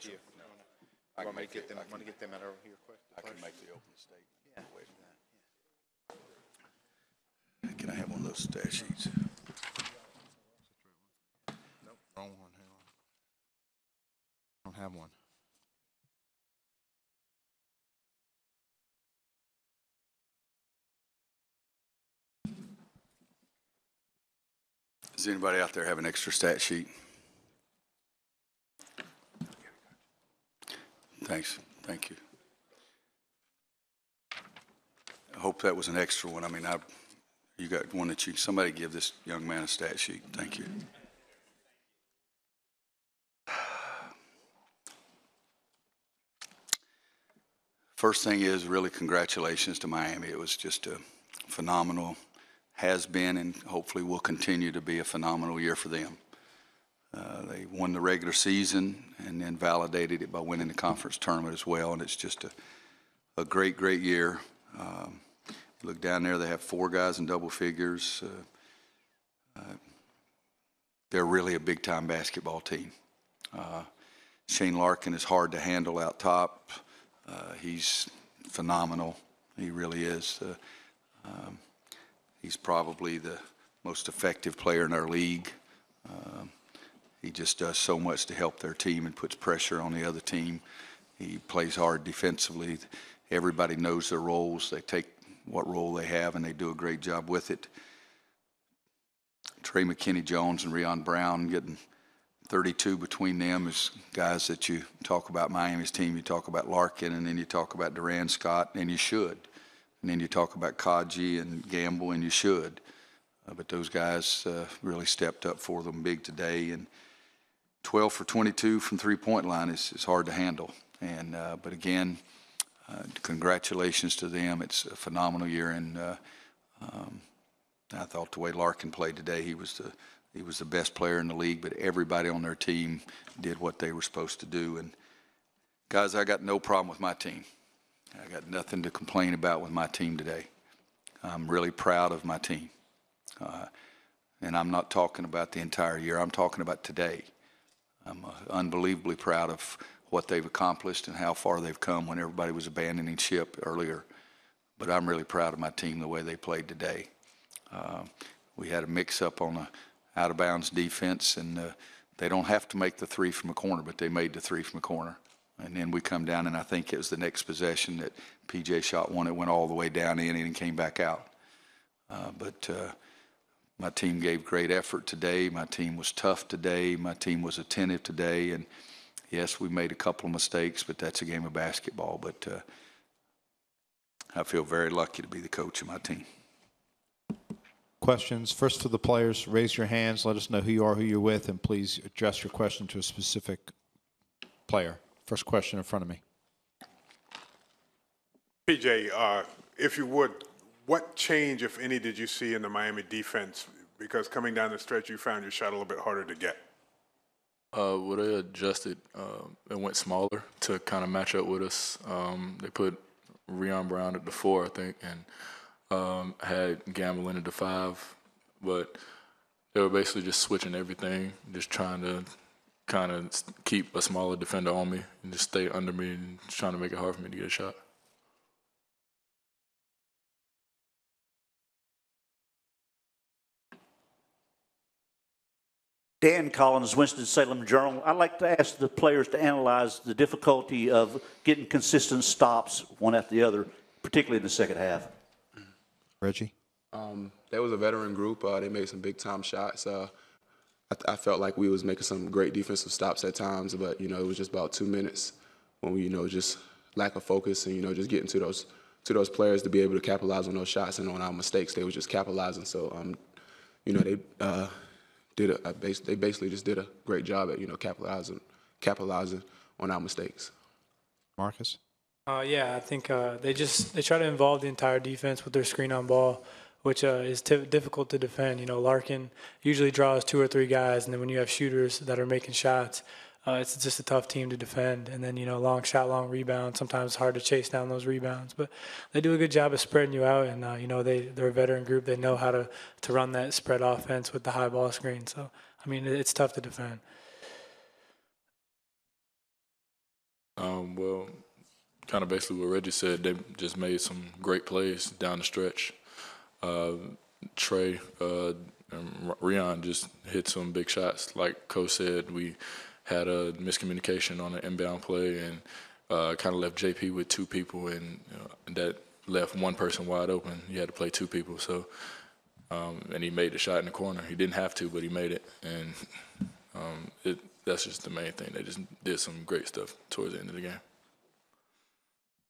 you. I Want can to make get them? I can, Want to get them out over here quick? I can make the open statement. Yeah. Wait a minute. Can I have one of those stat sheets? Nope, wrong one. Hang on. I don't have one. Does anybody out there have an extra stat sheet? Thanks. Thank you. I hope that was an extra one. I mean, you got one that somebody give this young man a stat sheet. Thank you. First thing is really congratulations to Miami. It was just a phenomenal, has been and hopefully will continue to be a phenomenal year for them. They won the regular season and then validated it by winning the conference tournament as well, and it's just a great, great year. Look down there, they have 4 guys in double figures. They're really a big-time basketball team. Shane Larkin is hard to handle out top. He's phenomenal. He really is. He's probably the most effective player in our league. He just does so much to help their team and puts pressure on the other team. He plays hard defensively. Everybody knows their roles. They take what role they have, and they do a great job with it. Trey McKinney-Jones and Rion Brown getting 32 between them is guys that you talk about Miami's team. You talk about Larkin, and then you talk about Duran Scott, and you should. And then you talk about Kaji and Gamble, and you should. But those guys really stepped up for them big today. And 12 for 22 from three-point line is hard to handle. And but again, congratulations to them. It's a phenomenal year. And I thought the way Larkin played today, he was the best player in the league. But everybody on their team did what they were supposed to do. And guys, I got no problem with my team. I got nothing to complain about with my team today. I'm really proud of my team. And I'm not talking about the entire year. I'm talking about today. I'm unbelievably proud of what they've accomplished and how far they've come when everybody was abandoning ship earlier. But I'm really proud of my team, the way they played today. We had a mix-up on a out-of-bounds defense, and they don't have to make the 3 from a corner, but they made the 3 from a corner. And then we come down, and I think it was the next possession that PJ shot one. It went all the way down in and came back out. But my team gave great effort today. My team was tough today. My team was attentive today. And, yes, we made a couple of mistakes, but that's a game of basketball. But I feel very lucky to be the coach of my team. Questions? First for the players, raise your hands. Let us know who you are, who you're with, and please address your question to a specific player. First question in front of me. PJ, if you would, what change, if any, did you see in the Miami defense? Because coming down the stretch, you found your shot a little bit harder to get. Well, they adjusted and went smaller to kind of match up with us. They put Rion Brown at the 4, I think, and had Gamble in at the 5. But they were basically just switching everything, just trying to kind of keep a smaller defender on me and just stay under me and just trying to make it hard for me to get a shot. Dan Collins, Winston-Salem Journal. I'd like to ask the players to analyze the difficulty of getting consistent stops one after the other, particularly in the second half. Reggie? They was a veteran group. They made some big-time shots. I felt like we was making some great defensive stops at times, but, it was just about 2 minutes when we, just lack of focus and, just getting to those players to be able to capitalize on those shots and on our mistakes. They were just capitalizing. So, they basically just did a great job at, capitalizing on our mistakes. Marcus? Yeah, I think they try to involve the entire defense with their screen on ball, which is difficult to defend. Larkin usually draws 2 or 3 guys, and then when you have shooters that are making shots, it's just a tough team to defend. And then, long shot, long rebound. Sometimes it's hard to chase down those rebounds. But they do a good job of spreading you out, and, they're a veteran group. They know how to run that spread offense with the high ball screen. So, it's tough to defend. Well, kind of basically what Reggie said. They just made some great plays down the stretch. Trey and Rion just hit some big shots. Like Coach said, we had a miscommunication on an inbound play and kind of left JP with two people, and that left one person wide open. You had to play two people. So, and he made the shot in the corner. He didn't have to, but he made it. And that's just the main thing. They just did some great stuff towards the end of the game.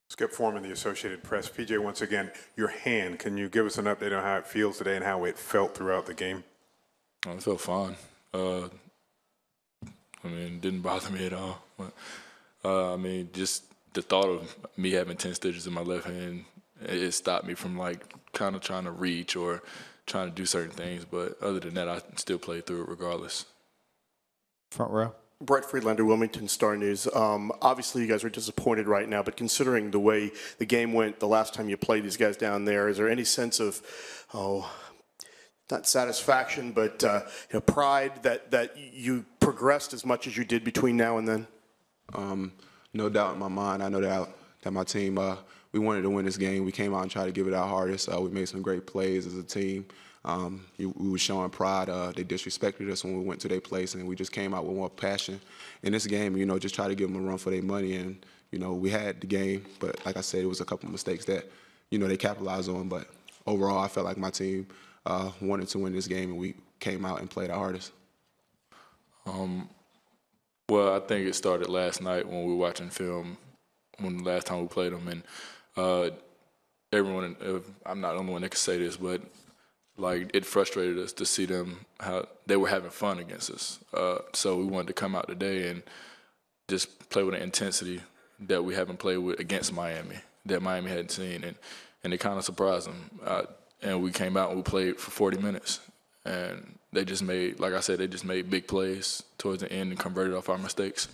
Skip Foreman, the Associated Press. PJ, once again, your hand, can you give us an update on how it feels today and how it felt throughout the game? It felt fine. I mean, it didn't bother me at all. But, I mean, just the thought of me having 10 stitches in my left hand, it stopped me from, like, kind of trying to reach or trying to do certain things. But other than that, I still played through it regardless. Front row. Brett Friedlander, Wilmington Star News. Obviously, you guys are disappointed right now, but considering the way the game went the last time you played these guys down there, is there any sense of, not satisfaction, but pride that you progressed as much as you did between now and then? No doubt in my mind. I know that my team, we wanted to win this game. We came out and tried to give it our hardest. We made some great plays as a team. We were showing pride. They disrespected us when we went to their place, and we just came out with more passion in this game. Just try to give them a run for their money, and we had the game. But like I said, it was a couple of mistakes that they capitalized on. But overall, I felt like my team wanted to win this game, and we came out and played our hardest. Well, I think it started last night when we were watching film, when the last time we played them, and everyone. I'm not the only one that can say this, but. Like, it frustrated us to see them, how they were having fun against us. So we wanted to come out today and just play with an intensity that we haven't played with against Miami, that Miami hadn't seen. And it kind of surprised them. And we came out and we played for 40 minutes. And they just made, like I said, they just made big plays towards the end and converted off our mistakes.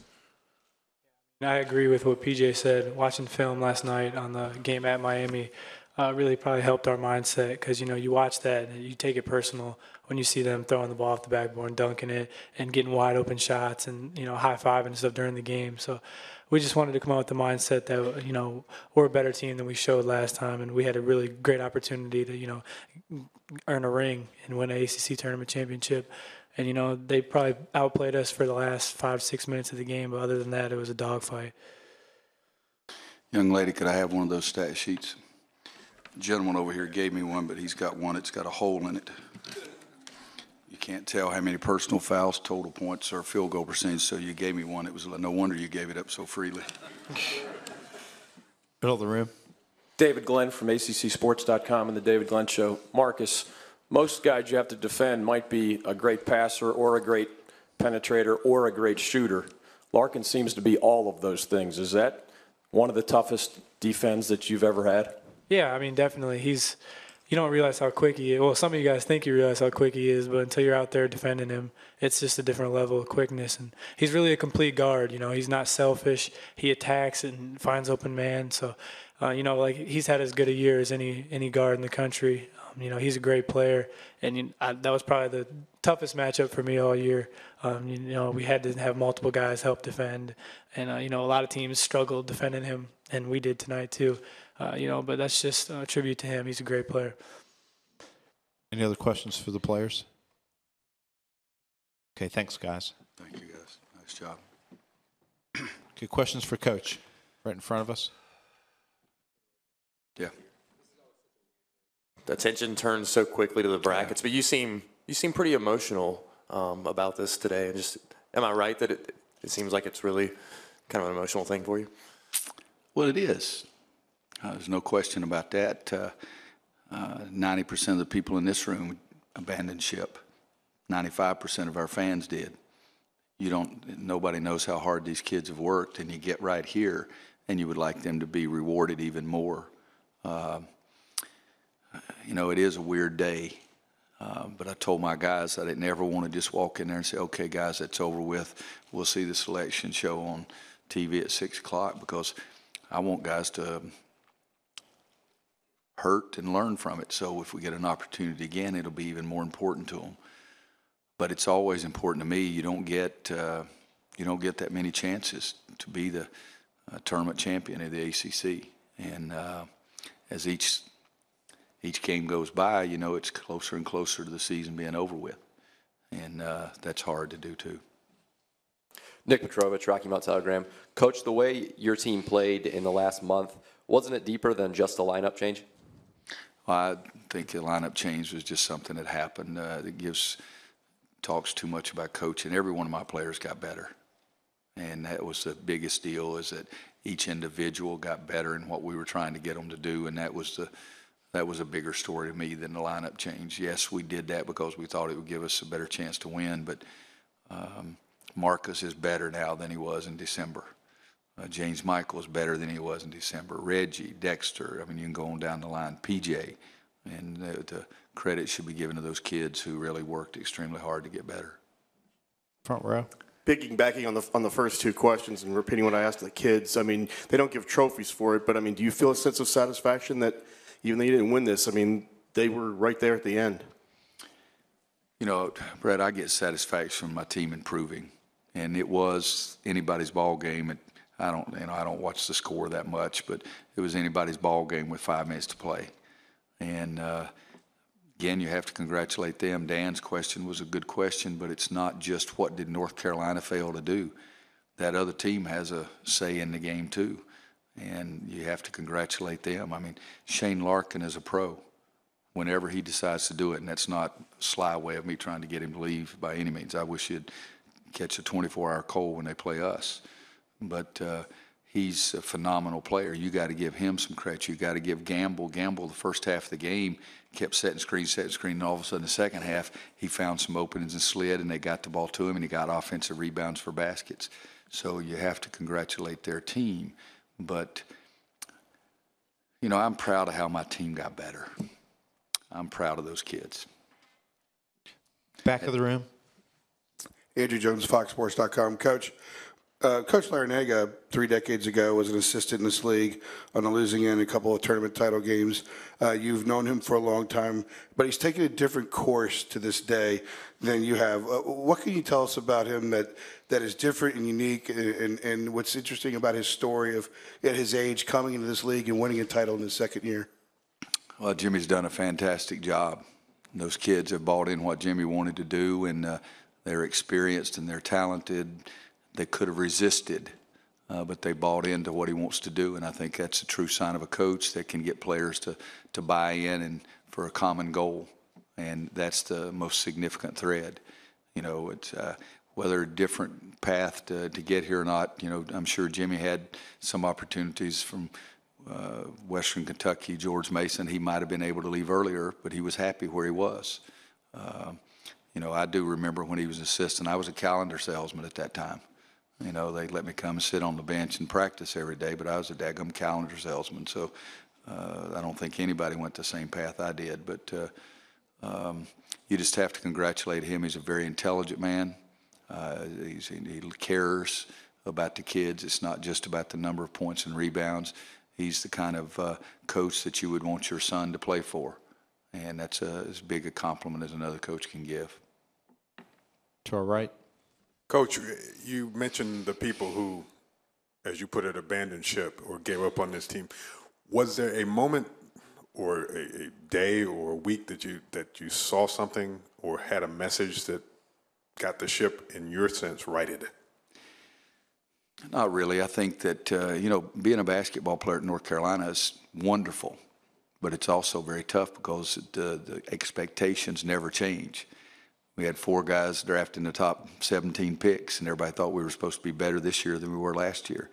I agree with what PJ said. Watching film last night on the game at Miami, really probably helped our mindset because, you watch that and you take it personal when you see them throwing the ball off the backboard and dunking it and getting wide open shots and, high-fiving and stuff during the game. So we just wanted to come out with the mindset that, we're a better team than we showed last time, and we had a really great opportunity to, earn a ring and win an ACC tournament championship. And, they probably outplayed us for the last 5-6 minutes of the game, but other than that, it was a dogfight. Young lady, could I have one of those stat sheets? Gentleman over here gave me one, but he's got one that's got a hole in it. You can't tell how many personal fouls, total points, or field goal percentage, so you gave me one. It was no wonder you gave it up so freely. Middle of the room. David Glenn from ACCSports.com and the David Glenn Show. Marcus, most guys you have to defend might be a great passer or a great penetrator or a great shooter. Larkin seems to be all of those things. Is that one of the toughest defense that you've ever had? Yeah, I mean, definitely. You don't realize how quick he is. Well, some of you guys think you realize how quick he is, but until you're out there defending him, it's just a different level of quickness. And he's really a complete guard. He's not selfish. He attacks and finds open man. So, he's had as good a year as any guard in the country. He's a great player. And that was probably the toughest matchup for me all year. We had to have multiple guys help defend. And, a lot of teams struggled defending him, and we did tonight too. But that's just a tribute to him. He's a great player. Any other questions for the players? Okay, thanks, guys. Thank you, guys. Nice job. Okay, questions for Coach right in front of us? Yeah. The attention turns so quickly to the brackets, but you seem pretty emotional about this today. And am I right that it seems like it's really kind of an emotional thing for you? Well, it is. There's no question about that. 90% of the people in this room abandoned ship. 95% of our fans did. Nobody knows how hard these kids have worked, and you get right here, and you would like them to be rewarded even more. It is a weird day, but I told my guys I didn't ever want to just walk in there and say, okay, guys, that's over with. We'll see the selection show on TV at 6 o'clock, because I want guys to hurt and learn from it. So if we get an opportunity again, it'll be even more important to them. But it's always important to me. You don't get that many chances to be the tournament champion of the ACC. And as each game goes by, you know, it's closer and closer to the season being over with. And that's hard to do, too. Nick Petrovich, Rocky Mount Telegram. Coach, the way your team played in the last month, wasn't it deeper than just a lineup change? Well, I think the lineup change was just something that happened. That talks too much about coaching. Every one of my players got better. And that was the biggest deal, is that each individual got better in what we were trying to get them to do. And that was a bigger story to me than the lineup change. Yes, we did that because we thought it would give us a better chance to win, but Marcus is better now than he was in December. James Michael is better than he was in December. Reggie, Dexter, I mean, you can go on down the line. PJ, and the credit should be given to those kids who really worked extremely hard to get better. Front row. Piggybacking on the first two questions and repeating what I asked the kids, I mean, they don't give trophies for it, but I mean, do you feel a sense of satisfaction that even though you didn't win this, I mean, they were right there at the end? You know, Brett, I get satisfaction from my team improving, and it was anybody's ball game. I don't watch the score that much, but it was anybody's ball game with 5 minutes to play. And again, you have to congratulate them. Dan's question was a good question, but it's not just what did North Carolina fail to do. That other team has a say in the game too, and you have to congratulate them. I mean, Shane Larkin is a pro whenever he decides to do it, and that's not a sly way of me trying to get him to leave by any means. I wish he'd catch a 24-hour cold when they play us. But he's a phenomenal player. You got to give him some credit. You got to give Gamble. Gamble, the first half of the game, kept setting screen, and all of a sudden the second half, he found some openings and slid, and they got the ball to him, and he got offensive rebounds for baskets. So you have to congratulate their team. But, you know, I'm proud of how my team got better. I'm proud of those kids. Back of the room. Andrew Jones, FoxSports.com. Coach, Coach Larinaga 3 decades ago was an assistant in this league on the losing end, a couple of tournament title games. You've known him for a long time, but he's taken a different course to this day than you have. What can you tell us about him that is different and unique, and what's interesting about his story of at his age coming into this league and winning a title in his second year? Well, Jimmy's done a fantastic job. Those kids have bought in what Jimmy wanted to do, and they're experienced and they're talented. They could have resisted, but they bought into what he wants to do, and I think that's a true sign of a coach that can get players to buy in and for a common goal, and that's the most significant thread. You know, it's whether a different path to get here or not. You know, I'm sure Jimmy had some opportunities from Western Kentucky, George Mason. He might have been able to leave earlier, but he was happy where he was. You know, I do remember when he was an assistant, I was a calendar salesman at that time. You know, they let me come and sit on the bench and practice every day, but I was a daggum calendar salesman. So I don't think anybody went the same path I did. But you just have to congratulate him. He's a very intelligent man. He cares about the kids. It's not just about the number of points and rebounds. He's the kind of coach that you would want your son to play for. And that's as big a compliment as another coach can give. To our right. Coach, you mentioned the people who, as you put it, abandoned ship or gave up on this team. Was there a moment or a day or a week that you saw something or had a message that got the ship, in your sense, righted? Not really. I think that, you know, being a basketball player at North Carolina is wonderful, but it's also very tough because the expectations never change. We had 4 guys drafted in the top 17 picks, and everybody thought we were supposed to be better this year than we were last year.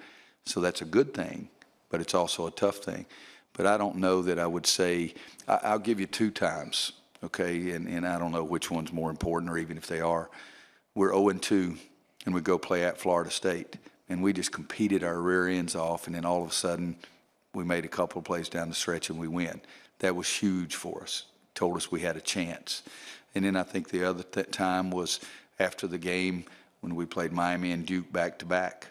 So that's a good thing, but it's also a tough thing. But I don't know that I would say – I'll give you 2 times, okay, and I don't know which one's more important or even if they are. We're 0-2, and we go play at Florida State, and we just competed our rear ends off, and then all of a sudden we made a couple of plays down the stretch and we win. That was huge for us. Told us we had a chance. And then I think the other time was after the game when we played Miami and Duke back-to-back.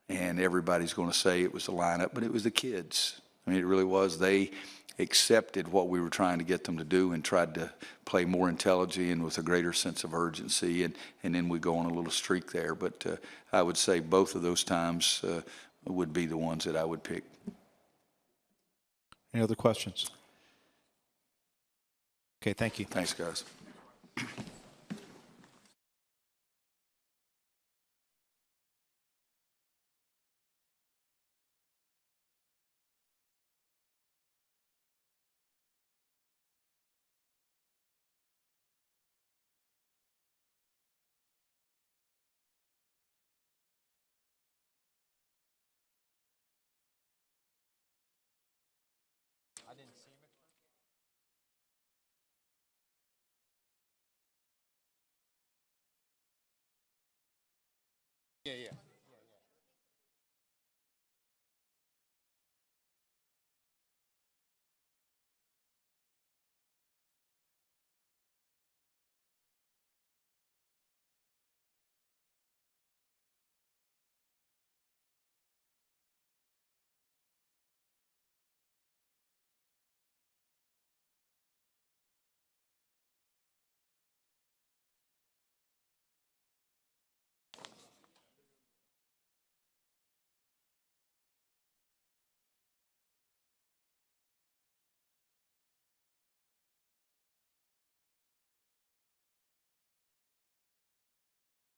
And everybody's going to say it was the lineup, but it was the kids. I mean, it really was. They accepted what we were trying to get them to do and tried to play more intelligently and with a greater sense of urgency. And then we go on a little streak there. But I would say both of those times would be the ones that I would pick. Any other questions? Okay, thank you. Thanks, guys.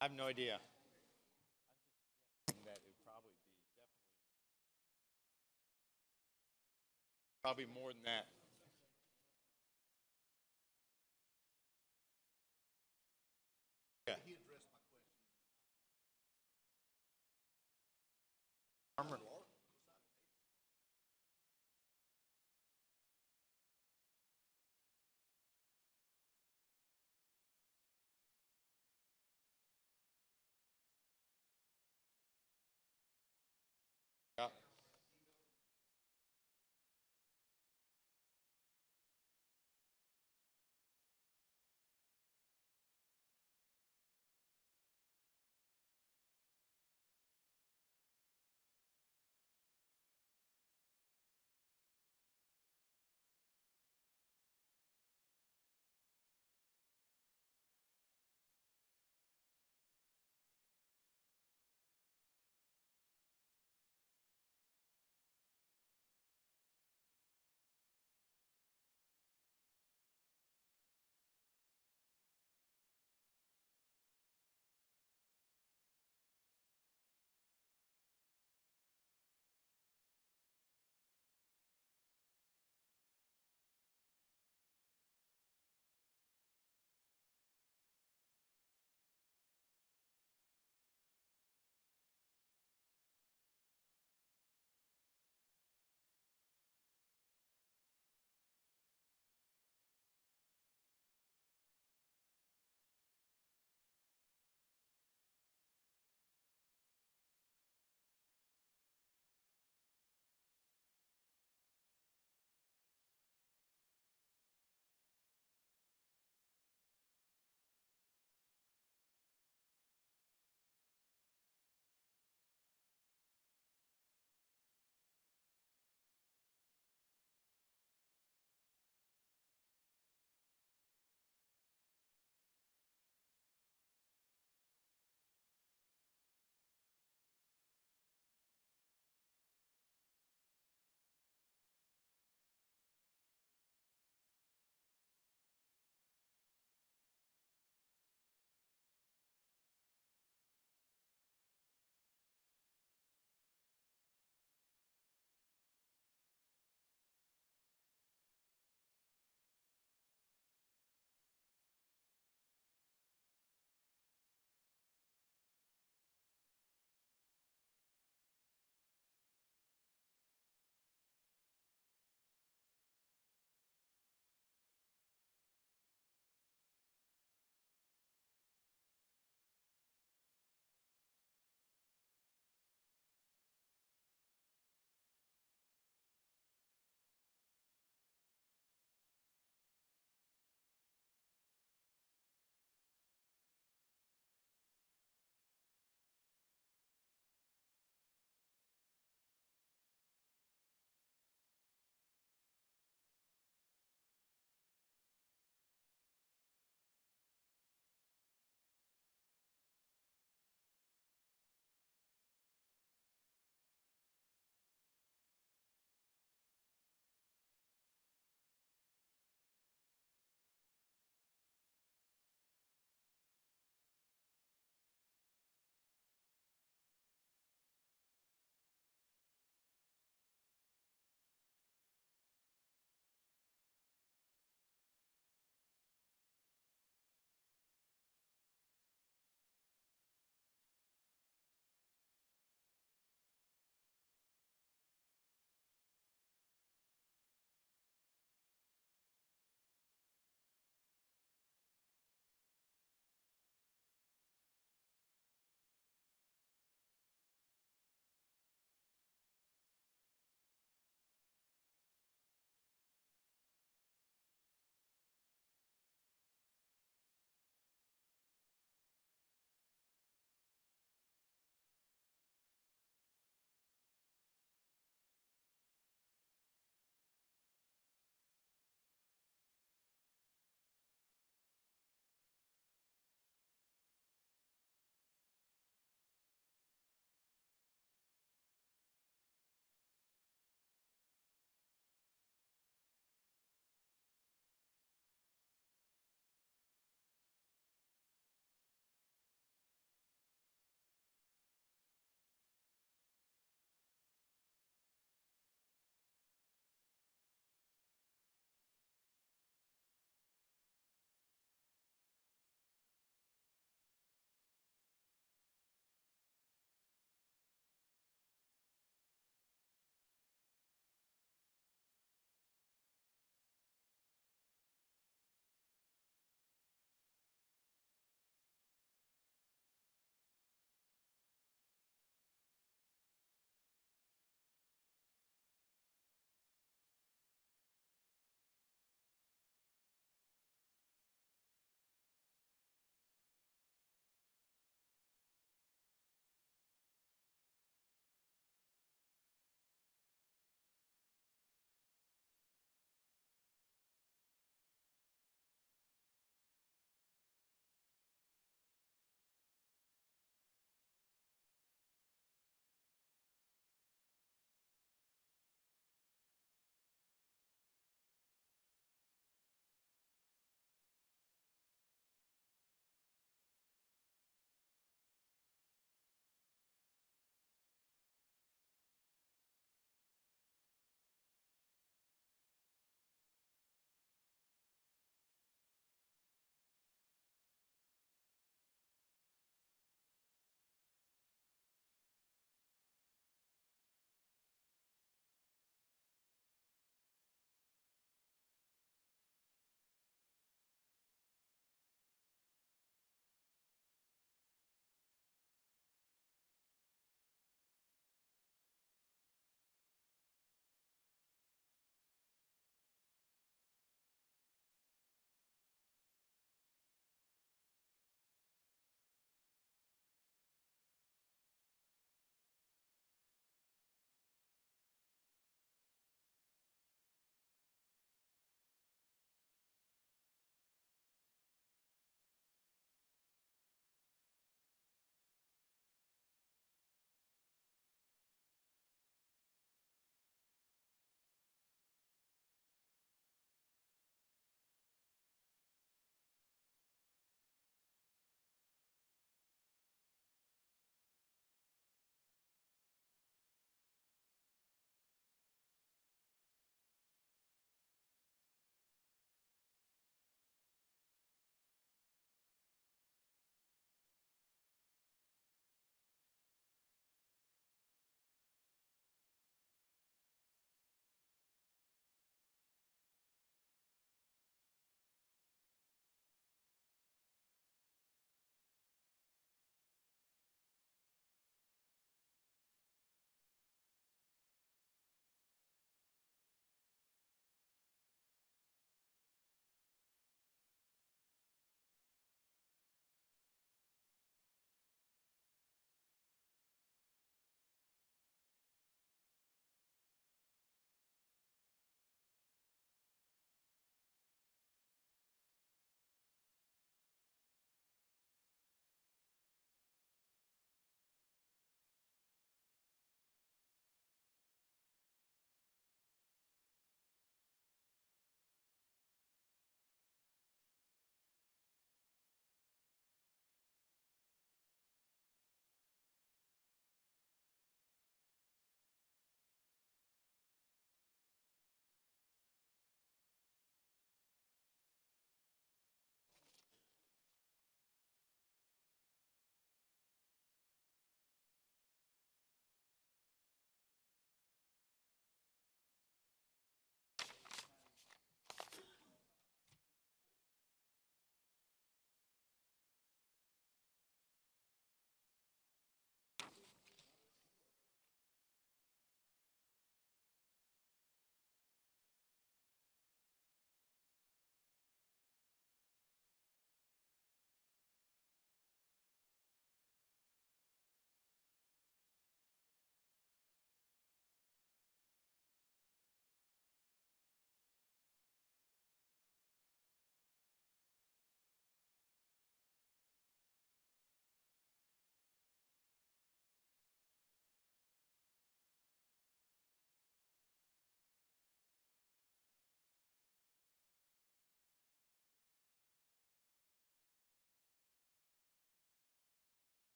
I have no idea. Probably more than that. Yeah. Armor. Yeah.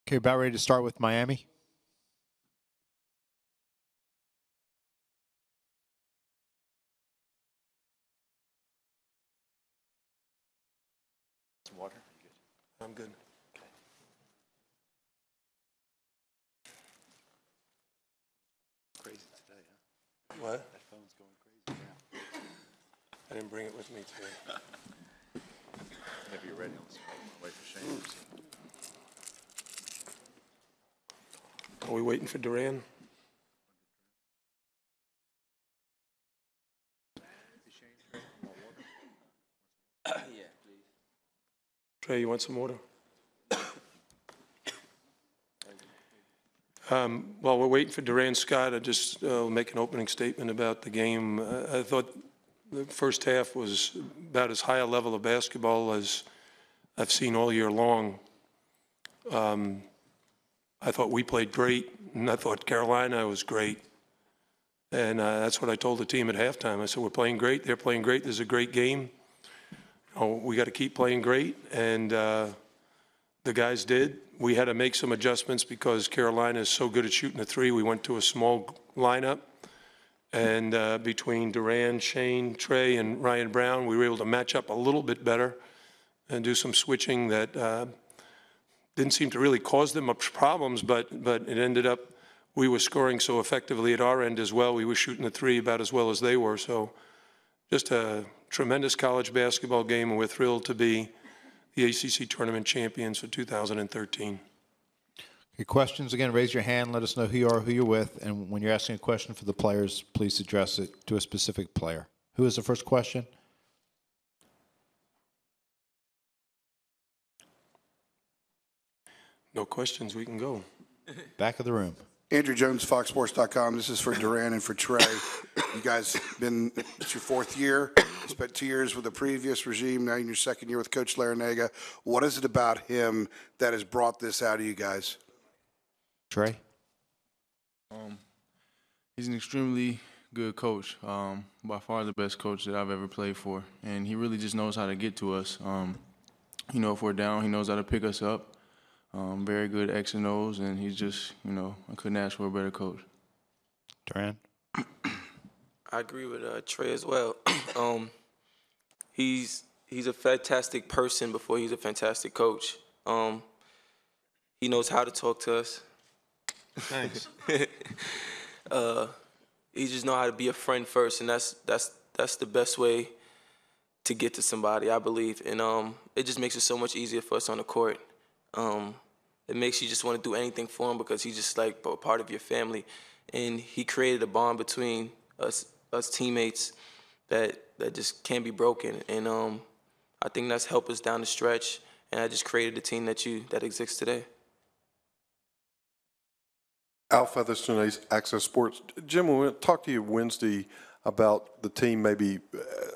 Okay, about ready to start with Miami. Some water? I'm good. Crazy today, huh? What? That phone's going crazy now. I didn't bring it with me today. Whenever you're ready, I'll wait for Shane. Are we waiting for Duran? Yeah, please. Trey, you want some water? While we're waiting for Duran Scott, I just make an opening statement about the game. I thought the first half was about as high a level of basketball as I've seen all year long. I thought we played great, and I thought Carolina was great. And that's what I told the team at halftime. I said, we're playing great, they're playing great, this is a great game. Oh, we got to keep playing great, and the guys did. We had to make some adjustments because Carolina is so good at shooting the three. We went to a small lineup, and between Duran, Shane, Trey, and Ryan Brown, we were able to match up a little bit better and do some switching that didn't seem to really cause them much problems, but it ended up we were scoring so effectively at our end as well. We were shooting the three about as well as they were. So just a tremendous college basketball game, and we're thrilled to be the ACC tournament champions for 2013. Okay, questions, again, raise your hand. Let us know who you are, who you're with. And when you're asking a question for the players, please address it to a specific player. Who is the first question? No questions, we can go. Back of the room. Andrew Jones, FoxSports.com. This is for Duran and for Trey. You guys it's your fourth year. Spent 2 years with the previous regime. Now in your second year with Coach Larinaga. What is it about him that has brought this out of you guys? Trey? He's an extremely good coach, by far the best coach that I've ever played for. And he really just knows how to get to us. You know, if we're down, he knows how to pick us up. Very good X and O's, and he's just, you know, I couldn't ask for a better coach. Duran? I agree with Trey as well. He's a fantastic person before he's a fantastic coach. He knows how to talk to us. Thanks. He just knows how to be a friend first, and that's the best way to get to somebody, I believe. And it just makes it so much easier for us on the court. It makes you just want to do anything for him because he's just like a part of your family. And he created a bond between us teammates that just can't be broken. And I think that's helped us down the stretch. And I just created the team that exists today. Al Featherston, Access Sports. Jim, we talked to you Wednesday about the team maybe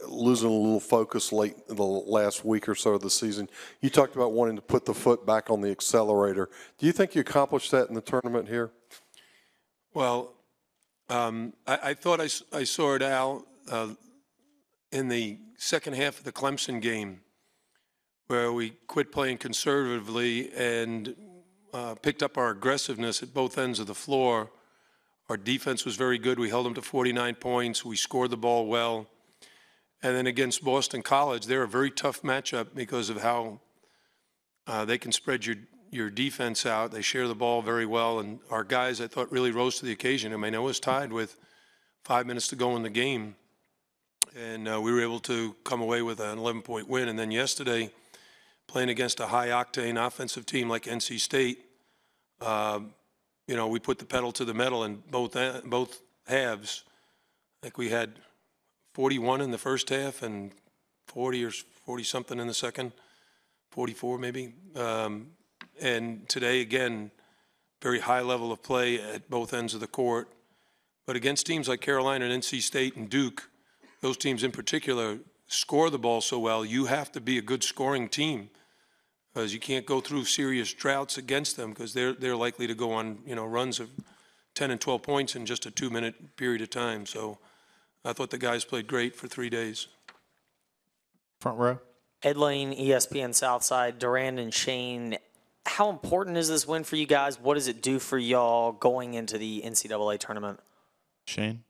losing a little focus late in the last week or so of the season. You talked about wanting to put the foot back on the accelerator. Do you think you accomplished that in the tournament here? Well, I thought I saw it, Al, in the second half of the Clemson game where we quit playing conservatively and picked up our aggressiveness at both ends of the floor. Our defense was very good. We held them to 49 points. We scored the ball well. And then against Boston College, they're a very tough matchup because of how they can spread your defense out. They share the ball very well. And our guys, I thought, really rose to the occasion. I mean, I was tied with 5 minutes to go in the game. And we were able to come away with an 11-point win. And then yesterday, playing against a high-octane offensive team like NC State, you know, we put the pedal to the metal in both halves. I think we had 41 in the first half and 40 or 40-something in the second, 44 maybe. And today, again, very high level of play at both ends of the court. But against teams like Carolina and NC State and Duke, those teams in particular score the ball so well, you have to be a good scoring team. Because you can't go through serious droughts against them because they're likely to go on, you know, runs of 10 and 12 points in just a 2-minute period of time. So I thought the guys played great for 3 days. Front row. Ed Lane, ESPN Southside. Duran and Shane How important is this win for you guys? What does it do for y'all going into the NCAA tournament? Shane?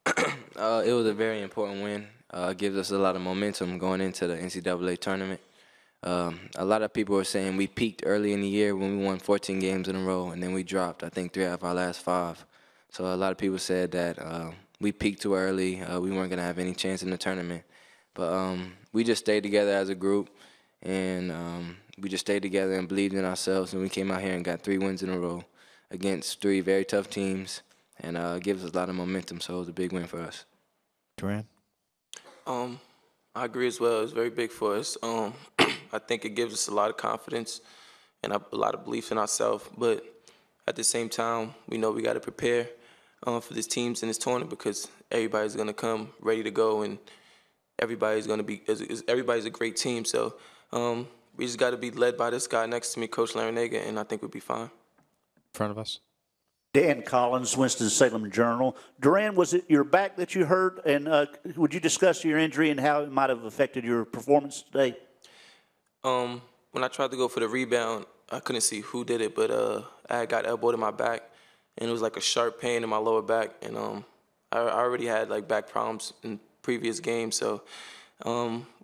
It was a very important win. It gives us a lot of momentum going into the NCAA tournament. A lot of people are saying we peaked early in the year when we won 14 games in a row, and then we dropped, I think, 3 out of our last 5. So a lot of people said that we peaked too early. We weren't going to have any chance in the tournament. But we just stayed together as a group, and we just stayed together and believed in ourselves, and we came out here and got 3 wins in a row against 3 very tough teams, and it gives us a lot of momentum, so it was a big win for us. Duran? I agree as well. It's very big for us. I think it gives us a lot of confidence and a lot of belief in ourselves, but at the same time, we know we got to prepare for these teams in this tournament because everybody's going to come ready to go, and everybody's going to be everybody's a great team. So we just got to be led by this guy next to me, Coach Larinaga, and I think we'll be fine. In front of us. Dan Collins, Winston-Salem Journal. Duran, was it your back that you hurt? And would you discuss your injury and how it might have affected your performance today? When I tried to go for the rebound, I couldn't see who did it, but I got elbowed in my back, and it was like a sharp pain in my lower back. And I already had like back problems in previous games, so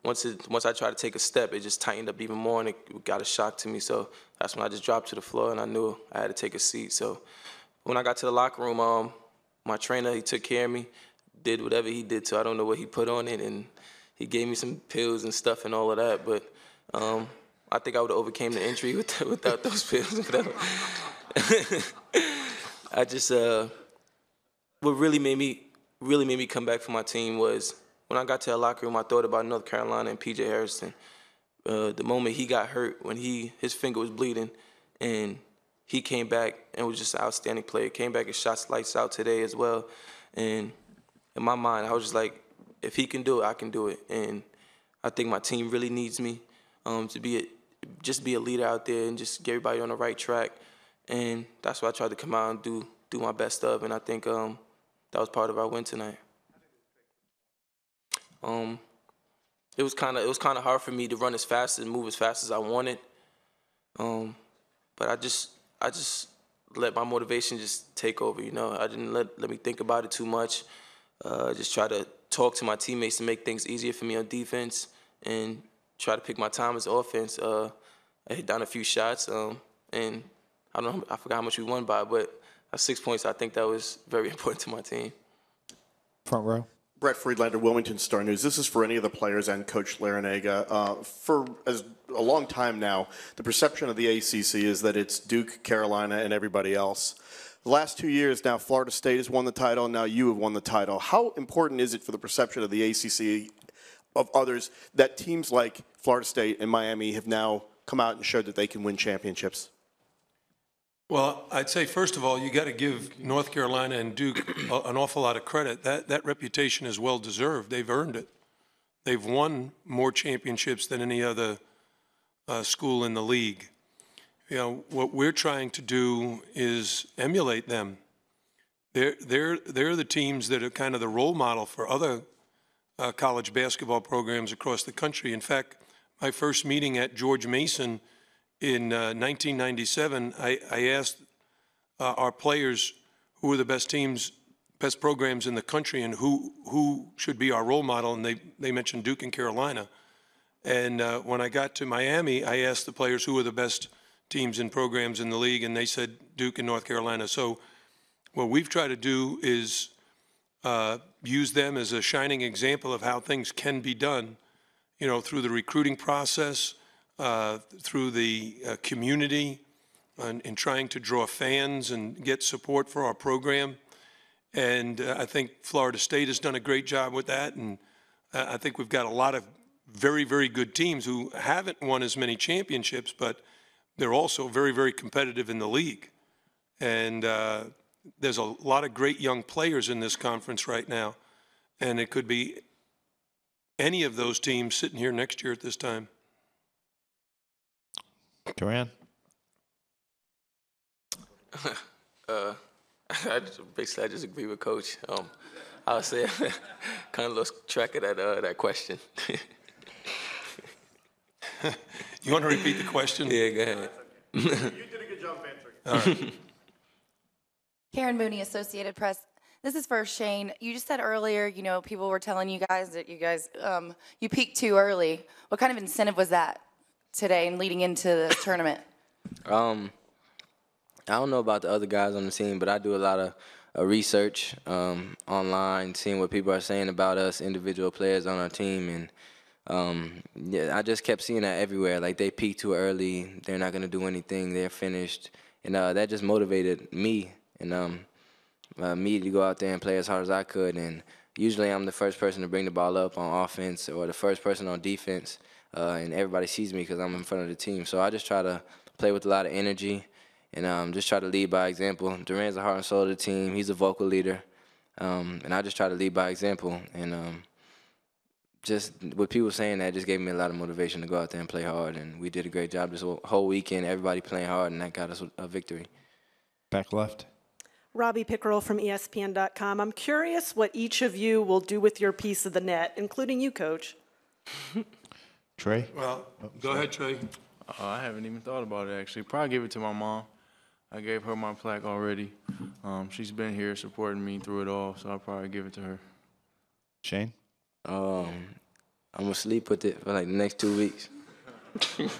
once I tried to take a step, it just tightened up even more, and it got a shock to me. So that's when I just dropped to the floor, and I knew I had to take a seat. So when I got to the locker room, my trainer, he took care of me, did whatever he did to. I don't know what he put on it, and he gave me some pills and stuff and all of that. But I think I would have overcame the injury without those pills. I just what really made me come back for my team was when I got to the locker room. I thought about North Carolina and P.J. Harrison. The moment he got hurt, when his finger was bleeding, and he came back and was just an outstanding player. Came back and shot lights out today as well. And in my mind, I was just like, if he can do it, I can do it. And I think my team really needs me to be a leader out there and just get everybody on the right track. And that's why I tried to come out and do my best of. And I think that was part of our win tonight. It was kind of hard for me to run as fast and move as fast as I wanted. But I just let my motivation just take over, you know. I didn't let me think about it too much. Just try to talk to my teammates to make things easier for me on defense and try to pick my time as offense. I hit down a few shots, and I forgot how much we won by, but 6 points, I think that was very important to my team. Front row. Brett Friedlander, Wilmington Star News. This is for any of the players and Coach Larinaga. For a long time now, the perception of the ACC is that it's Duke, Carolina, and everybody else. The last 2 years now, Florida State has won the title, and now you have won the title. How important is it for the perception of the ACC of others that teams like Florida State and Miami have now come out and showed that they can win championships? Well, I'd say, first of all, you got to give North Carolina and Duke an awful lot of credit. That reputation is well-deserved. They've earned it. They've won more championships than any other school in the league. You know, what we're trying to do is emulate them. They're the teams that are kind of the role model for other college basketball programs across the country. In fact, my first meeting at George Mason in 1997, I asked our players who were the best teams, best programs in the country, and who should be our role model, and they mentioned Duke and Carolina. And when I got to Miami, I asked the players who were the best teams and programs in the league, and they said Duke and North Carolina. So what we've tried to do is use them as a shining example of how things can be done, you know, through the recruiting process, through the community, and trying to draw fans and get support for our program. And I think Florida State has done a great job with that. And I think we've got a lot of very, very good teams who haven't won as many championships, but they're also very, very competitive in the league. And there's a lot of great young players in this conference right now. And it could be any of those teams sitting here next year at this time. Duran? I just agree with Coach. I would say kind of lost track of that question. You want to repeat the question? Yeah, go ahead. You did a good job answering. Karen Mooney, Associated Press. This is for Shane. You just said earlier, people were telling you guys that you peaked too early. What kind of incentive was that today and leading into the tournament? I don't know about the other guys on the team, but I do a lot of research online, seeing what people are saying about us, individual players on our team, and yeah, I just kept seeing that everywhere. Like, they peaked too early, they're not going to do anything, they're finished, and that just motivated me and me to go out there and play as hard as I could. And usually I'm the first person to bring the ball up on offense or the first person on defense, and everybody sees me because I'm in front of the team. So I just try to play with a lot of energy and just try to lead by example. Durant's the heart and soul of the team. He's a vocal leader, and I just try to lead by example. And just with people saying that just gave me a lot of motivation to go out there and play hard. And we did a great job this whole weekend, everybody playing hard, and that got us a victory. Back left. Robbie Pickerel from ESPN.com. I'm curious what each of you will do with your piece of the net, including you, Coach. Trey? Well, go ahead, Trey. I haven't even thought about it, actually. Probably give it to my mom. I gave her my plaque already. She's been here supporting me through it all, so I'll probably give it to her. Shane? I'm going to sleep with it for like the next 2 weeks. I think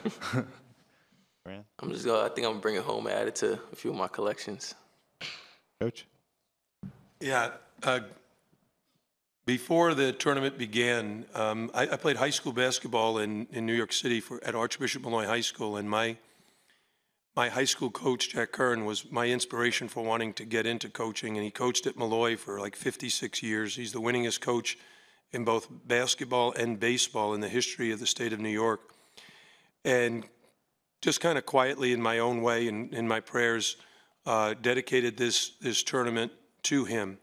I'm going to bring it home and add it to a few of my collections. Coach? Yeah. Before the tournament began, I played high school basketball in New York City at Archbishop Malloy High School, and my high school coach, Jack Kern, was my inspiration for wanting to get into coaching, and he coached at Malloy for like 56 years. He's the winningest coach in both basketball and baseball in the history of the state of New York. And just kind of quietly in my own way and in my prayers, dedicated this tournament to him.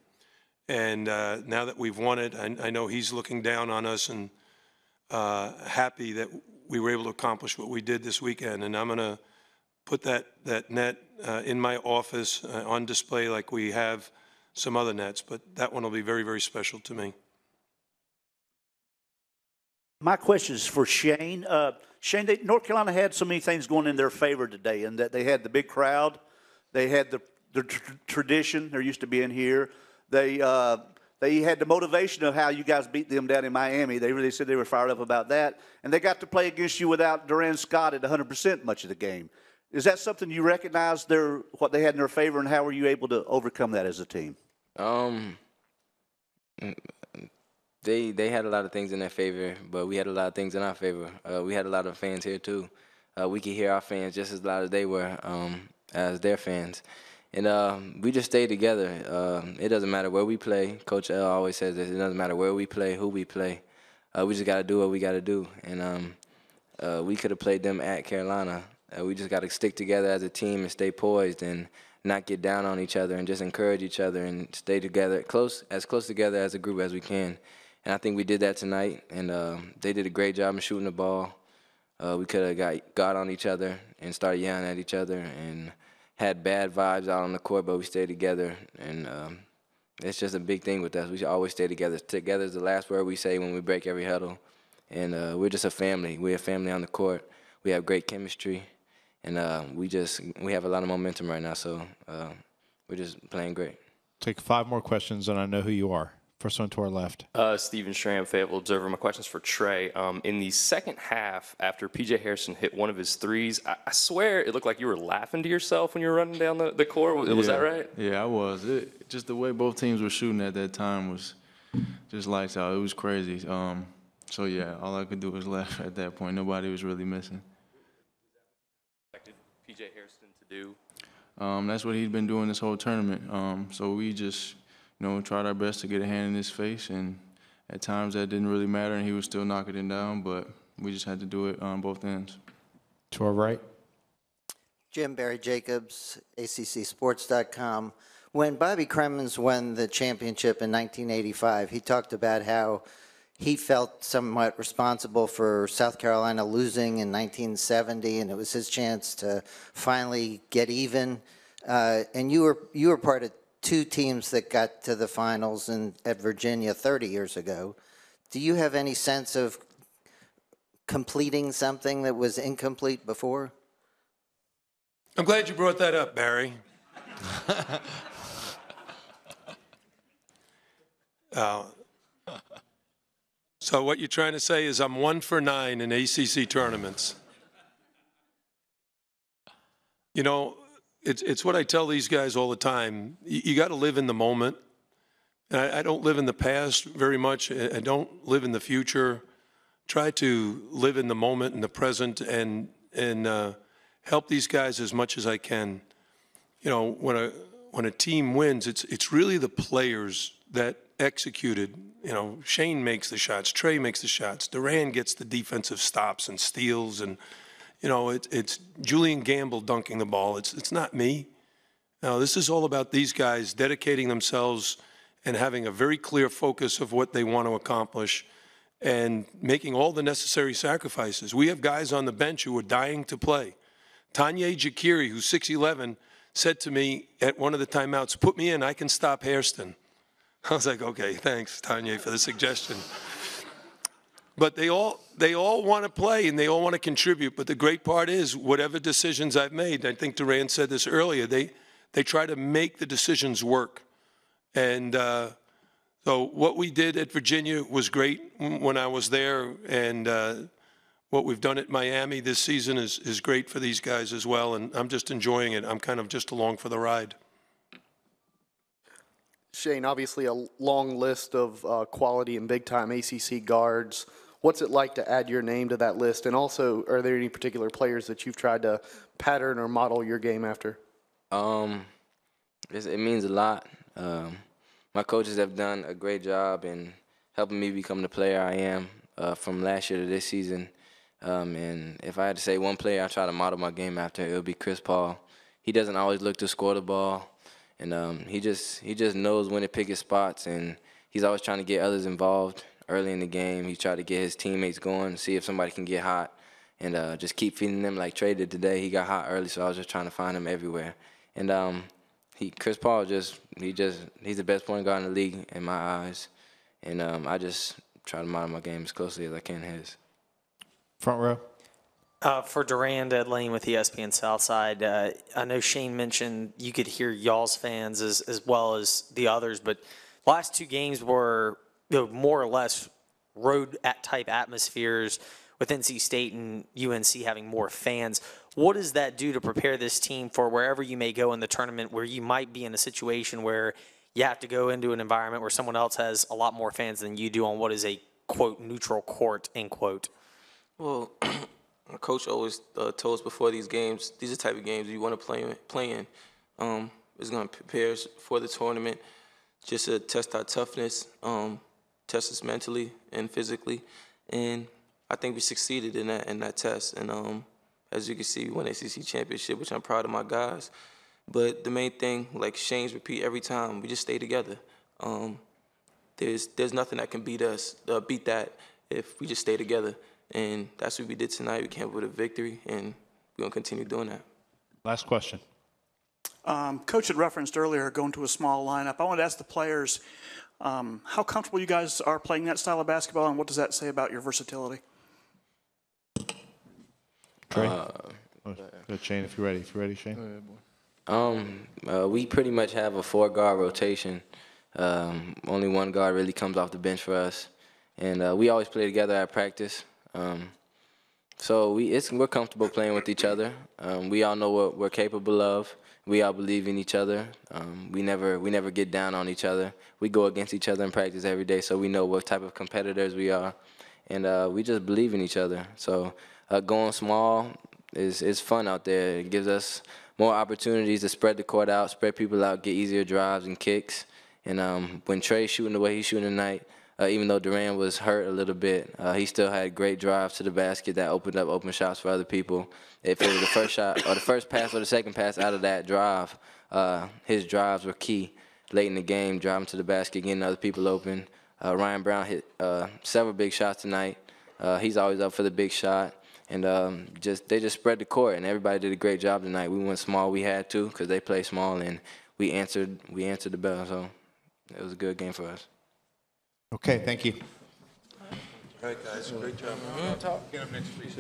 And now that we've won it, I know he's looking down on us and happy that we were able to accomplish what we did this weekend. And I'm going to put that net in my office on display like we have some other nets, but that one will be very, very special to me. My question is for Shane. Shane, North Carolina had so many things going in their favor today, and that they had the big crowd, they had the tradition they're used to being here. They had the motivation of how you guys beat them down in Miami. They really said they were fired up about that, and they got to play against you without Durant Scott at 100% much of the game. Is that something you recognize what they had in their favor, and how were you able to overcome that as a team? They had a lot of things in their favor, but we had a lot of things in our favor. We had a lot of fans here too. We could hear our fans just as loud as they were, as their fans. And we just stayed together. It doesn't matter where we play. Coach L always says this. It doesn't matter where we play, who we play. We just got to do what we got to do. And we could have played them at Carolina. We just got to stick together as a team and stay poised and not get down on each other and just encourage each other and stay together, as close together as a group as we can. And I think we did that tonight. And they did a great job of shooting the ball. We could have got on each other and started yelling at each other and had bad vibes out on the court, but we stayed together. And it's just a big thing with us. We always stay together. Together is the last word we say when we break every huddle. And we're just a family. We're a family on the court. We have great chemistry. And we have a lot of momentum right now, so we're just playing great. Take 5 more questions, and I know who you are. First one to our left. Steven Schramm, Fayetteville Observer. My question's for Trey. In the second half, after P.J. Harrison hit one of his threes, I swear it looked like you were laughing to yourself when you were running down the court. Was that right? Yeah, I was. Just the way both teams were shooting at that time was just lights out. It was crazy. So, yeah, all I could do was laugh at that point. Nobody was really missing. P.J. Harrison to do? That's what he'd been doing this whole tournament. So we just, tried our best to get a hand in his face, and at times that didn't really matter, and he was still knocking it down, but we just had to do it on both ends. To our right. Jim Barry Jacobs, ACCSports.com. When Bobby Cremins won the championship in 1985, he talked about how he felt somewhat responsible for South Carolina losing in 1970, and it was his chance to finally get even. And you were part of 2 teams that got to the finals at Virginia 30 years ago. Do you have any sense of completing something that was incomplete before? I'm glad you brought that up, Barry. So what you're trying to say is I'm 1 for 9 in ACC tournaments. You know, it's what I tell these guys all the time. You got to live in the moment. And I don't live in the past very much. I don't live in the future. Try to live in the moment, in the present, and help these guys as much as I can. You know, when a team wins, it's really the players that executed. You know, Shane makes the shots, Trey makes the shots, Duran gets the defensive stops and steals, and you know, it's Julian Gamble dunking the ball. It's not me. No, this is all about these guys dedicating themselves and having a very clear focus of what they want to accomplish and making all the necessary sacrifices. We have guys on the bench who are dying to play. Tanya Jakiri, who's 6'11", said to me at one of the timeouts, "Put me in, I can stop Hairston." I was like, okay, thanks, Tanya, for the suggestion. But they all want to play and they all want to contribute. But the great part is, whatever decisions I've made, I think Duran said this earlier, they try to make the decisions work. And so what we did at Virginia was great when I was there, and what we've done at Miami this season is great for these guys as well, and I'm just enjoying it. I'm kind of just along for the ride. Shane, obviously a long list of quality and big-time ACC guards. What's it like to add your name to that list? And also, are there any particular players that you've tried to pattern or model your game after? It means a lot. My coaches have done a great job in helping me become the player I am from last year to this season. And if I had to say one player I try to model my game after, it would be Chris Paul. He doesn't always look to score the ball. And he just knows when to pick his spots, and he's always trying to get others involved early in the game. He tried to get his teammates going, see if somebody can get hot, and just keep feeding them like Trey did today. He got hot early, so I was just trying to find him everywhere. And Chris Paul he's the best point guard in the league in my eyes, and I just try to model my game as closely as I can his. Front row. For Duran, Ed Lane with ESPN Southside, I know Shane mentioned you could hear y'all's fans as well as the others, but last two games were more or less road-type atmospheres with NC State and UNC having more fans. What does that do to prepare this team for wherever you may go in the tournament, where you might be in a situation where you have to go into an environment where someone else has a lot more fans than you do on what is a, quote, neutral court, end quote? Well, our coach always told us before these games, these are the type of games you want to play in. It's going to prepare us for the tournament, just to test our toughness, test us mentally and physically. And I think we succeeded in that test. And as you can see, we won ACC championship, which I'm proud of my guys. But the main thing, like Shane's repeat every time, we just stay together. There's nothing that can beat that if we just stay together. And that's what we did tonight. We came up with a victory, and we're going to continue doing that. Last question. Coach had referenced earlier going to a small lineup. I wanted to ask the players how comfortable you guys are playing that style of basketball, and what does that say about your versatility? Trey? Go, Shane, if you're ready, Shane. We pretty much have a 4-guard rotation. Only one guard really comes off the bench for us. And we always play together at practice. So we're comfortable playing with each other. We all know what we're capable of. We all believe in each other. We never get down on each other. We go against each other in practice every day, so we know what type of competitors we are. And we just believe in each other. So going small is fun out there. It gives us more opportunities to spread the court out, spread people out, get easier drives and kicks. And when Trey's shooting the way he's shooting tonight, even though Duran was hurt a little bit, he still had great drives to the basket that opened up open shots for other people. If it was the first shot or the first pass or the second pass out of that drive, his drives were key late in the game, driving to the basket, getting other people open. Ryan Brown hit several big shots tonight. He's always up for the big shot. And they just spread the court, and everybody did a great job tonight. We went small. We had to because they play small, and we answered the bell. So it was a good game for us. Okay, thank you. All right, guys, great job. Get up next, please.